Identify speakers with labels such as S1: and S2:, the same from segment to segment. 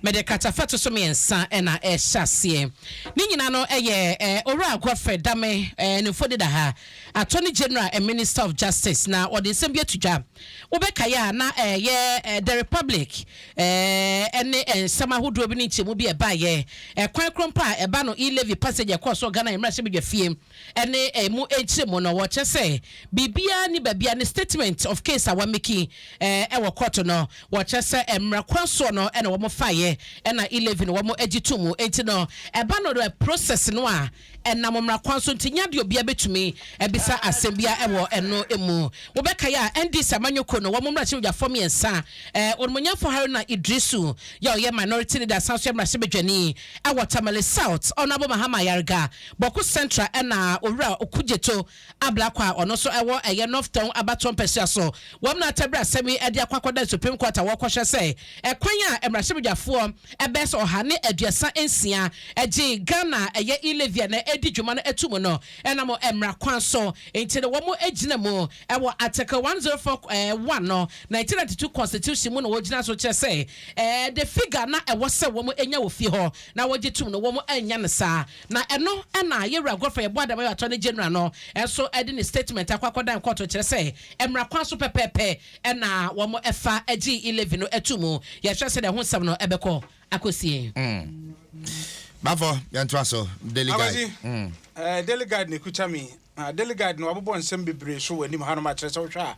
S1: Medekata fato so miensa na ehyasie ni nyina no ora agwafe dame ne fodi da ha Attorney General and Minister of Justice na odi nsem bi atudwa obekaya na the Republic ene nsema hodo bi ni nchemu bi eba kwan krompa eba no e-levy passage course Ghana emrahye bedwa fie ene mu enchemu no wo chese bibia ni babia ni statement of case awameki wo court no wo chese emrakwaso no ene wo faye ena 11 wo mo agitumu enti no eba no the process no a ena mo mrakwanso ntinya de obia betumi ebisa asembia ewo eno emu wo bekaya ND samanyoko no wo mo mrache udwa form yensa onmonya for Haruna Idrisu ye minority leader sanso mrache bedwani ewo Tamale South onabo Mahama Yarga Boku Central ena owura okujeto ablakwa ono so ewo North Town abaton pesia so wo na tabra asemi ede akwakoda Supreme Court wo kwhwe se kwanya emrache bedwafo ebes ohane aduasa ensia eji Ghana e-levy na edi dwuma no etumu no enamo emra kwan so enti wo mo agina mu ewo article 104 no 1992 constitution mu no wogina so che say the figure na ewo se wo mo enya wo fi ho na wogitum no wo mo anya ne sa na eno na yewra gofa ye boada ma Attorney General no eso edi ne statement akwakodan court che say emra kwan so pepepe na wo mo efa agi 11 no etumu ye hwe se de ho sam no ebeko akosie
S2: Bafo yantraso delegate
S3: delegate ne kuchami delegate no abobo nsem bebre so wani ma hanu kyerɛ sɛ wohwa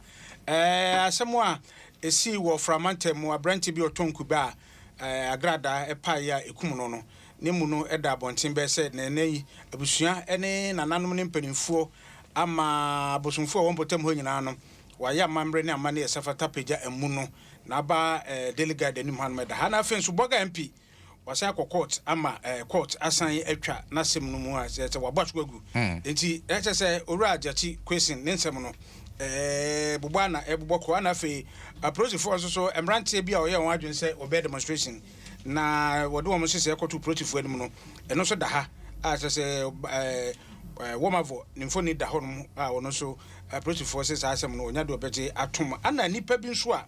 S3: asɛm a esi wɔ framantem mu abranti bi otonku ba agrada epa ya ekum no ne mu no ɛda abɔnten bɛ sɛ na nayi abusua ɛne nananom ne mpanimfoɔ ama abosomfoɔ wɔn potem ho nyinaa no waya mamre ne amane yɛsafata pagya emu no na ba delegate anim hanu da ha na afenso boga MP wasa akọ court ama court asan atwa na sem no mu a se wabɔtwe agu enti ɛkyɛ sɛ owura agyachi question ne nsɛm no bobɔ na ebobɔkɔ na fe approach for so emrante bi a ɔyɛ wɔn adwen sɛ obɛ demonstration na wɔde wɔn sɛ ɛkɔto approach for anim no ɛno so da ha a kyɛ sɛ womavo nimfo ni da hɔ no a ɔno so approach for sɛ saa asɛm no onya de obɛgye atom ana nipa bi nso a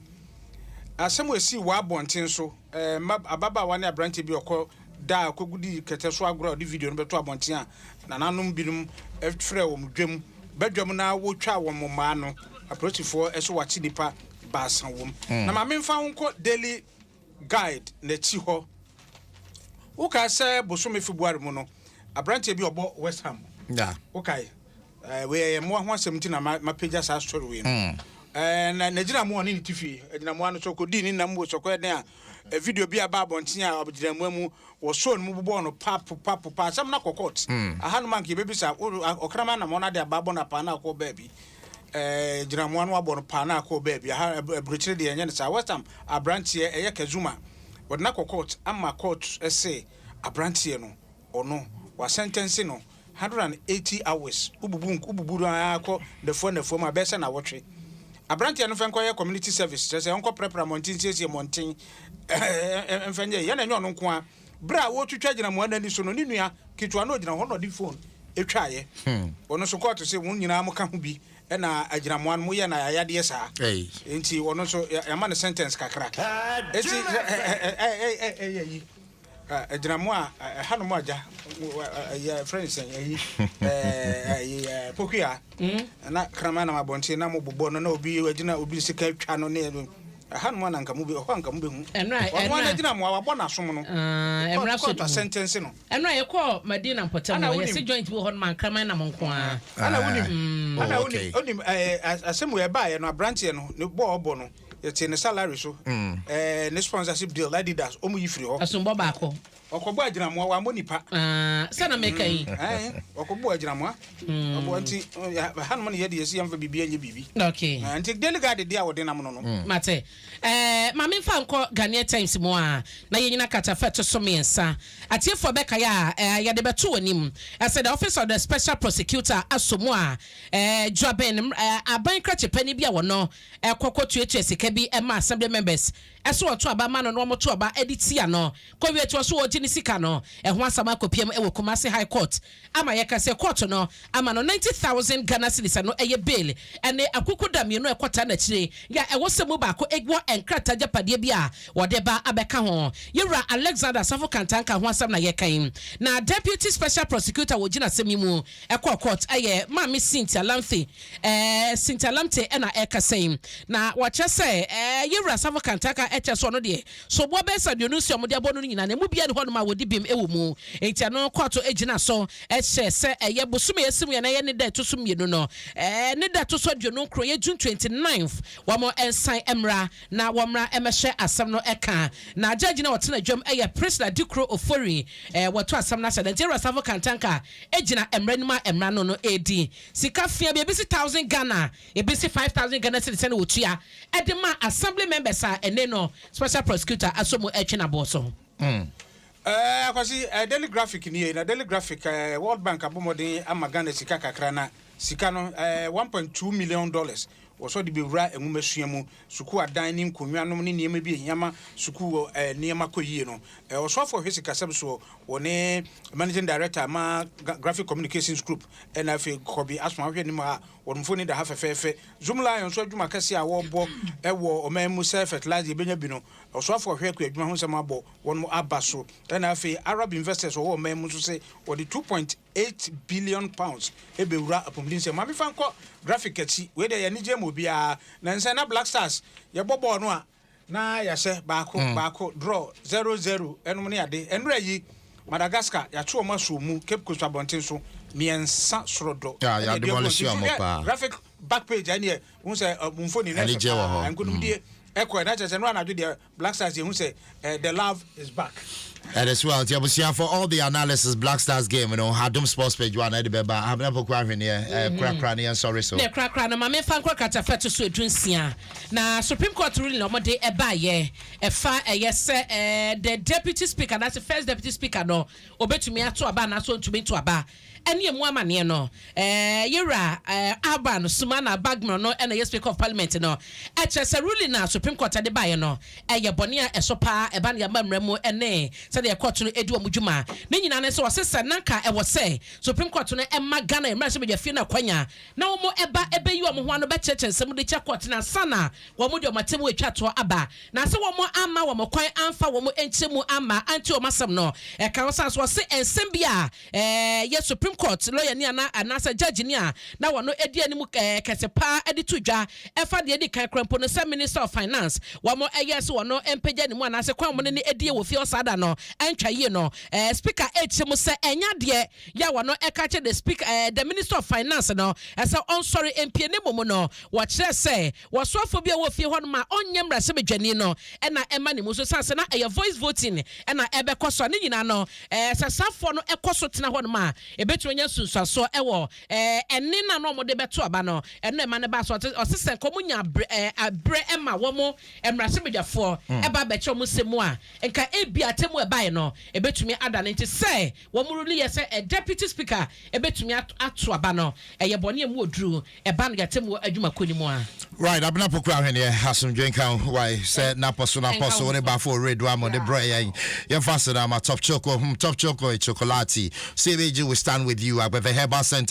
S3: asɛm esi wa abɔnten so ababa wane abrante bi okɔ da akogudi kete so agora di video no beto abɔnten a nananom binom efrɛ wɔ mdwam badwam na wotwa wɔ moma no approachfo ɛso wachi nipa baasan wom na ma memfa nkɔ daily guide na chi hɔ woka sɛ bosome February mu no abrante bi ɔbɔ West Ham wokae we mo ho asɛm ti na ma pagya sa story we na Nigeria mo oni tifi ejina mo anu so ko di ni na mo so ko den a video bi aba abonten a objira mu wo so no bubo no pap sam na kokot ahanu man ke bebisa okrama na mo na de ababo na pa na ko baabi ejina mo anu abo no pa na ko baabi aha brochire de enye ne sa Westham abrantie eye Kazuma wo na kokot ama court ese abrantie no ono wa sentence no 180 hours ububu akọ defo ma besa na wotwe abrantia no fenko community service say onko prepare montin siesie montin enfanye ya na nyo no nko a bra wo twitwa gina mo anani so no ni nua kitwa no gina ho no di phone etwaye ono so court say won nyina mo ka ho bi e na agina mo an mo ye na ayade sa enti ono so ya ma no sentence kakra enti agina mo a hanu mo aja ya friends yi pokia na krama na mabonte na mo bobo no na obi agina obi sika twa no ne hanu mo na nka mo be ho anka mo be hu ono na agina mo wabɔ na som no emra so to sentence no
S1: enra ye call Madina Potem no ye se joint bi ho man krama na mo nko a
S3: ana woni asemu ye ba ye no abrantie no ne bɔ no it's in the salary so ne sponsorship deal Adidas omu yifiri ho
S1: asumbo ba akọ
S3: okobo agiramo wa monipa
S1: sana meka yi
S3: okobo agiramo obo anti hanu ne yede yesi yamfa bibia nye bibi
S1: okay
S3: anti delegate dia wode nam no
S1: mate ma memfa nko Ghanaian Times mo a na yenyina kata feto so mensa atiefo beka ya yede beto anim said the office of the special prosecutor asomo a Joaben aban krache pani bia wono ekokotu etu esike bi Emma assembly members eso to aba ma no no to aba editia no ko wi to so o gini sika no ho asama kopiam e wo Kumasi High Court ama ye ka se court no ama no 90,000 Ghana cedis no eye bail ene akuku da me no e kwata na chire ya e wo semu ba ko egwo enkrata japade bia wo de ba abeka ho yewra Alexander Safo Kantanka ho asam na ye kan na deputy special prosecutor wo gina semi mu e court aye mami Cynthia Lamte na e ka sei na wo che se yewra Safo Kantanka eche so no de so bo be sa de no si omode abo no nyina na mu bia de ho no ma wodi bim ewo mu enti no court ejina so eche se eye bosume yesim ye na ye ne da to sum ye no ne da to so de no kro ye June 29th wo mo ensan emra na wo mra emehye asam no eka na judge na wotena dwam eye President Dikro Ofori woto asam na se de Safo Kantanka ejina emra nima emra no no edi sika fia be bisi 1,000 Ghana e bisi 5,000 Ghana cedis na wotua edema assembly members a ene no special prosecutor asomo etwena boso
S3: akwasi daily graphic ni na daily graphic World Bank abomodin amagana sika kakra na sika no $1.2 million woso de bewura enwumesua mu suku adan ni nkonwanom ni niema bi enyama suku niema koyie no woso for hwesika sebso woni managing director ma graphic communications group NFA Kobi asma hwe ni ma wonfo ni da hafefefe Zoom Lion so adwuma kase a wo bo ewo omamu self fertilizer benya bi no woso for hwe ko adwuma ho sema abo won abaso NFA Arab investors wo omamu so se wodi 2.8 billion pounds ebewura apomlinse ma mi fanko graphic achi we de yanije mo bia na nsa na Black Stars ye bobo no a na ya se baako draw 0-0 enum ne ade enura yi Madagascar ya cho ma so mu Cape Coast abonten so miensa sorodo
S2: ya demolish you amopa
S3: graphic back page ani e hu se mfoni na so ankunum die ekọ na chese no anadwo de Black Stars hu se the love is back.
S2: And as well, for all the analysis, Black Stars game, you know, Adom Sports page one, I've never quite here, crack, sorry, so.
S1: Yeah, crack, my man, fan crack at a fetch to Dunsia. Now, Supreme Court ruling on Monday, a buyer, a fire, yes, the deputy speaker, that's the first deputy speaker, no, obey to me at to a ban, so to me to a bar. And ye woman, you know, Yura, Aban, Sumana, Bagman, no, and a speaker of parliament, no. At a ruling now, Supreme Court at the buyer, no, a Yabonia, a sopa, a banya mamremo, and nay, said the court to Edu Mujuma. Nina, so sister Nanka, I was say, Supreme Court to Emma Ghana, and Master with your Fina Quenya. No more eba you am one of church and some of the chakot na sana, one would your Matimu chatwa abba. Now, so one more ama, one more quiet alpha, one more enchimu ama, and to Massam no, a council was say, and Sembia, yes, Supreme Court lawyer niana anasa judge nia na wono edi animu kesepa edi tuja efa de edi kan krampo no some minister of finance wo mo yes wono empeja ni mu anase kwan mo ne edi wo fi osada no antwa ye no speaker mu se enya de ya wono eka the speaker the minister of finance no esa on sorry MP ne momo no wo kire se wo sofo bia wo fi ho no ma onyem rase medwani no na ema ne mu so sanse na voice voting na ebe koso ne nyina no sasafo no ekoso tena ho no ma ebetu nya sunsuaso ewo enne na no mo de beto aba no enne ma ne ba so osesen komunya abre ema wo mo emrase bedwafo eba be che mo semu a enka ebi atemu eba no ebetumi ada ne nti se wo mo ruli yese deputy speaker ebetumi ato aba no eye bone emu oduru eba no gatemu adwuma koni mu a
S2: right abna pokura hwene hasum dwenkan why say na poso ne ba for red one mo de bro yen fast na ma top choco e chocolate CBG will stand with you at the Herbal Center